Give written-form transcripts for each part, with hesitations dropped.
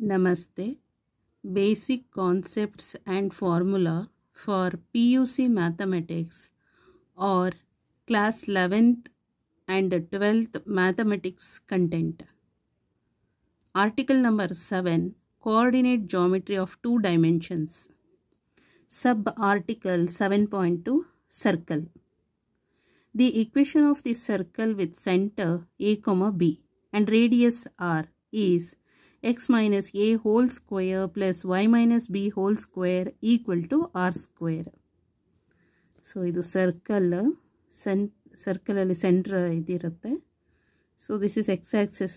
Namaste. Basic concepts and formula for PUC mathematics or class 11th and 12th mathematics content. Article number 7, coordinate geometry of 2 dimensions. Sub-article 7.2, circle. The equation of the circle with center a, b and radius r is x minus a whole square plus y minus b whole square equal to r square. So, ಇದು circle ಅಲ್ಲಿ center ಇದಿರುತ್ತೆ. So, this is x axis,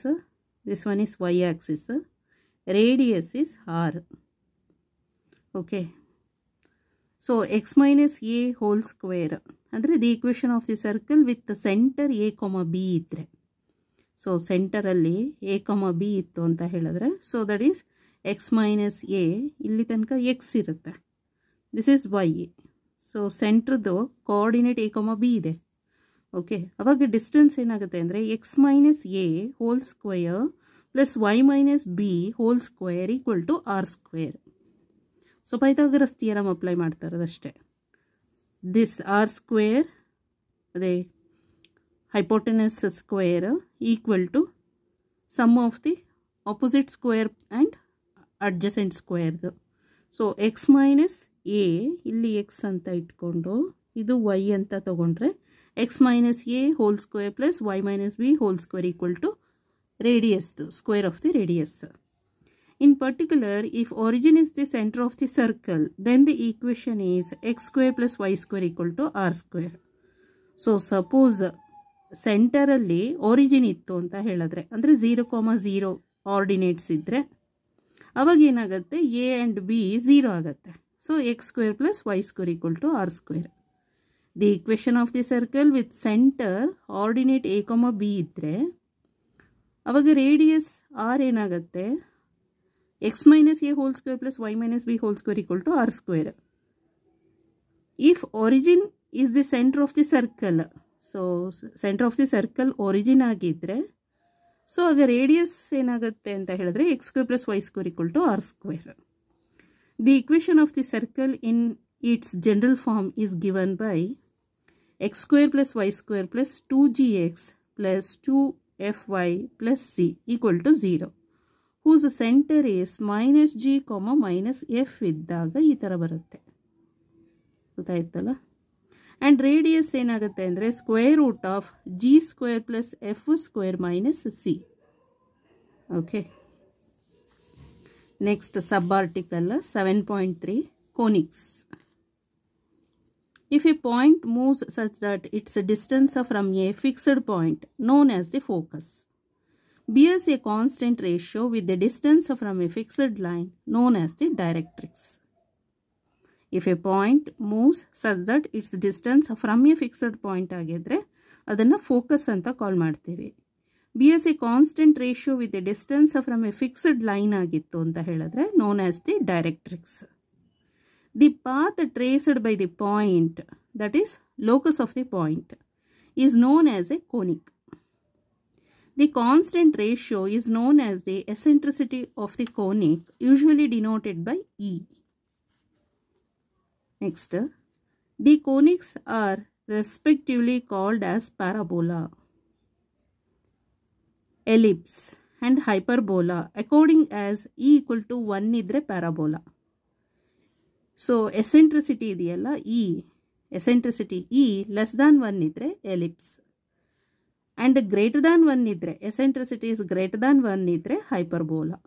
this one is y axis, radius is r. Okay. So, x minus a whole square ಅಂದರೆ the equation of the circle with the center a, b ಇದ್ರೆ. So ಸೆಂಟರಲ್ಲಿ a, b ಇತ್ತು ಅಂತ ಹೇಳಿದ್ರೆ so that is x minus a ಇಲ್ಲಿ ತನಕ x ಇರುತ್ತೆ. This is y. So ಸೆಂಟ್ರದ್ದು ಕೋಆರ್ಡಿನೇಟ್ a, b ಇದೆ. ಓಕೆ, ಅವಾಗ ಡಿಸ್ಟೆನ್ಸ್ ಏನಾಗುತ್ತೆ ಅಂದರೆ x minus A whole square plus Y minus B whole square equal to R square. So Pythagoras theorem apply ಮಾಡ್ತಾರದಷ್ಟೇ. This r square ಅದೇ hypotenuse square equal to sum of the opposite square and adjacent square. So x minus a ಇಲ್ಲಿ x ಅಂತ ಇಟ್ಕೊಂಡು ಇದು y ಅಂತ ತಗೊಂಡ್ರೆ x minus a whole square plus y minus b whole square equal to radius, the square of the radius. In particular, if origin is the center of the circle, then the equation is x square plus y square equal to r square. So suppose ಸೆಂಟರಲ್ಲಿ origin ಇತ್ತು ಅಂತ ಹೇಳಿದ್ರೆ ಅಂದರೆ 0,0 ಆರ್ಡಿನೇಟ್ಸ್ ಇದ್ದರೆ ಅವಾಗ ಏನಾಗುತ್ತೆ A and B 0 ಆಗುತ್ತೆ. So X square plus Y square equal to R square. The equation of the circle with centre ordinate a, b ಇದ್ದರೆ ಅವಾಗ ರೇಡಿಯಸ್ ಆರ್ ಏನಾಗುತ್ತೆ X minus A whole square plus Y minus B whole square equal to R square. If origin is the centre of the circle, so centre of the circle origin ಆಗಿದ್ದರೆ so ಆಗ radius ಏನಾಗುತ್ತೆ ಅಂತ ಹೇಳಿದ್ರೆ X square plus Y square equal to R square. The equation of the circle in its general form is given by x square plus Y square plus 2gx plus 2fy plus c equal to 0 whose centre is minus g minus f ಇದ್ದಾಗ ಈ ಥರ ಬರುತ್ತೆ. ಗೊತ್ತಾಯ್ತಲ್ಲ. And radius ಏನಾಗುತ್ತೆ ಅಂದರೆ square root of g square plus f square minus c. Okay, next sub article 7.3 conics. If a point moves such that its distance from A fixed point known as the focus bears a constant ratio with the distance from a fixed line known as the directrix. If a point moves such that its distance from a fixed point ಆಗಿದ್ರೆ ಅದನ್ನು focus ಅಂತ ಕಾಲ್ ಮಾಡ್ತೀವಿ. bears a constant ratio with the distance from a fixed line ಆಗಿತ್ತು ಅಂತ ಹೇಳಿದ್ರೆ known as the directrix. The path traced by the point, that is locus of the point, is known as a conic. The constant ratio is known as the eccentricity of the conic, usually denoted by E. Next, the conics are respectively called as parabola, ellipse and hyperbola according as E equal to 1 idre parabola. So eccentricity idiyalla E, eccentricity E less than 1 idre ellipse and greater than 1 idre, eccentricity is greater than 1 idre hyperbola.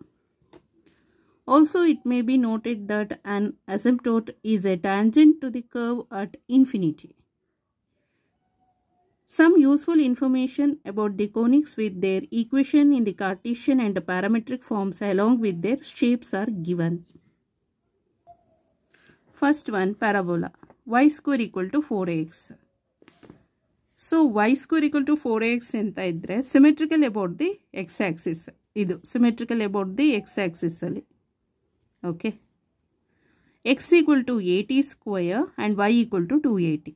Also, it may be noted that an asymptote is a tangent to the curve at infinity. Some useful information about the conics with their equation in the Cartesian and parametric forms along with their shapes are given. First one, parabola. Y square equal to 4x. So y square equal to 4x ಅಂತ ಇದ್ರೆ symmetrical about the x-axis. ಇದು symmetrical about the x-axis ಅಲ್ಲಿ. Okay. X equal to 80 square and y equal to 280.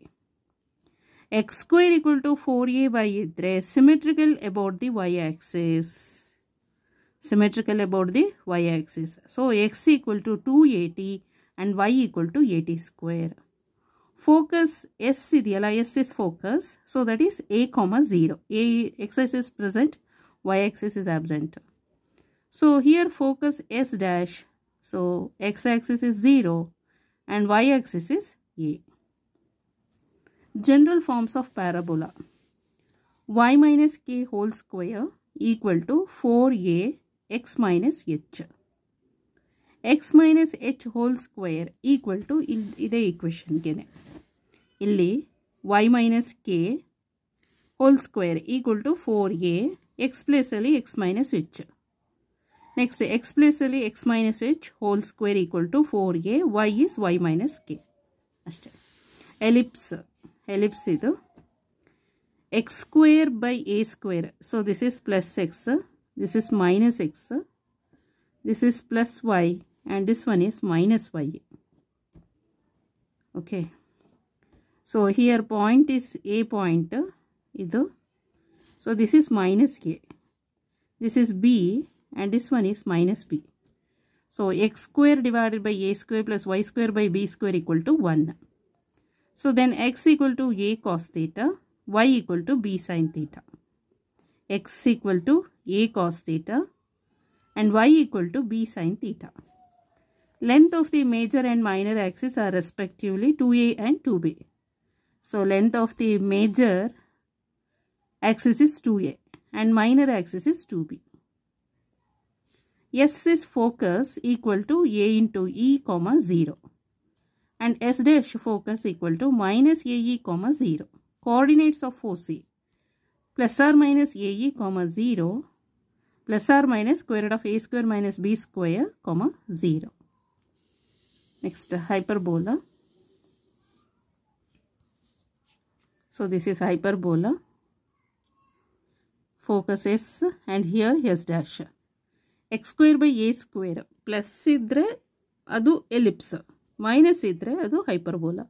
X square equal to 4ay ಇದ್ರೆ symmetrical about the y-axis. symmetrical about the y-axis. So x equal to 280 and y equal to 80 square. Focus S idiyala, S is focus. So that is a comma 0. X-axis is present, y-axis is absent. So here focus S dash. So x-axis is 0 and y-axis is a. General forms of parabola. Y minus k whole square equal to 4a x minus h. X minus h whole square equal to ide equation gene. Illi y minus k whole square equal to 4a x plus ali x minus h. Next x plus ali x minus h whole square equal to 4a, y is y minus k. Ashte. Ellipse. Ellipse idu x square by a square. So this is plus x, this is minus x, this is plus y, and this one is minus y. Okay. So here point is a point. So this is minus a. This is b and this one is minus b. So x square divided by a square plus y square by b square equal to 1. So then x equal to a cos theta, y equal to b sin theta. X equal to a cos theta and y equal to b sin theta. Length of the major and minor axis are respectively 2a and 2b. So length of the major axis is 2a and minor axis is 2b. S is focus equal to a into e comma 0 and s dash focus equal to minus ae comma 0. Coordinates of foci plus or minus ae comma 0 plus or minus square root of a square minus b square comma 0. Next hyperbola. So this is hyperbola. Focus S and here S dash. X square by a square plus idre adu ellipse, minus idre adu hyperbola.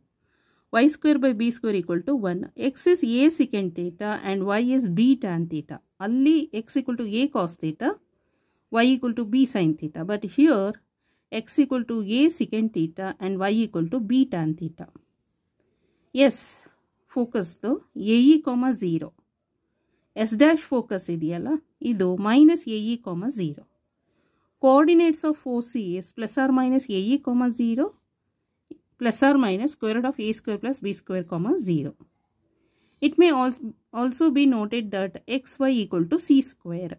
Y square by b square equal to 1. X is a secant theta and y is b tan theta. Alli x equal to a cos theta, y equal to b sin theta. But here x equal to a secant theta and y equal to b tan theta. Yes, focus to ae comma 0. S dash focus idiyala, idu minus ae comma 0. Coordinates of foci is plus or minus ae comma 0 plus or minus square root of a square plus b square comma 0. It may also be noted that xy equal to c square.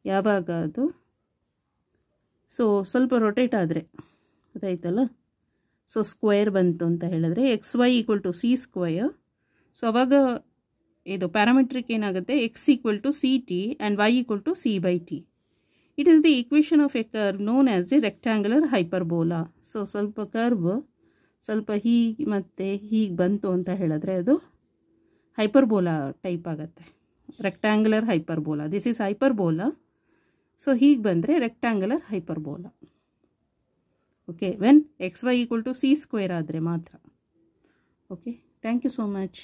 ಯಾವಾಗ ಅದು so ಸ್ವಲ್ಪ rotate ಆದರೆ ಗೊತ್ತಾಯ್ತಲ್ಲ. So square ಬಂತು ಅಂತ ಹೇಳಿದ್ರೆ X Y equal to C square. So ಅವಾಗ ಇದು ಪ್ಯಾರಾಮೆಟ್ರಿಕ್ ಏನಾಗುತ್ತೆ, X equal to C T and Y equal to C by T. It is the equation of a curve known as the rectangular hyperbola. So ಸ್ವಲ್ಪ curve ಸ್ವಲ್ಪ ಹೀಗೆ ಮತ್ತು ಹೀಗೆ ಬಂತು ಅಂತ ಹೇಳಿದ್ರೆ ಅದು ಹೈಪರ್ಬೋಲಾ ಟೈಪ್ ಆಗುತ್ತೆ, rectangular hyperbola. This is hyperbola. So ಹೀಗೆ ಬಂದರೆ rectangular hyperbola. Okay, when X Y equal to C square ಆದರೆ ಮಾತ್ರ. Okay, thank you so much.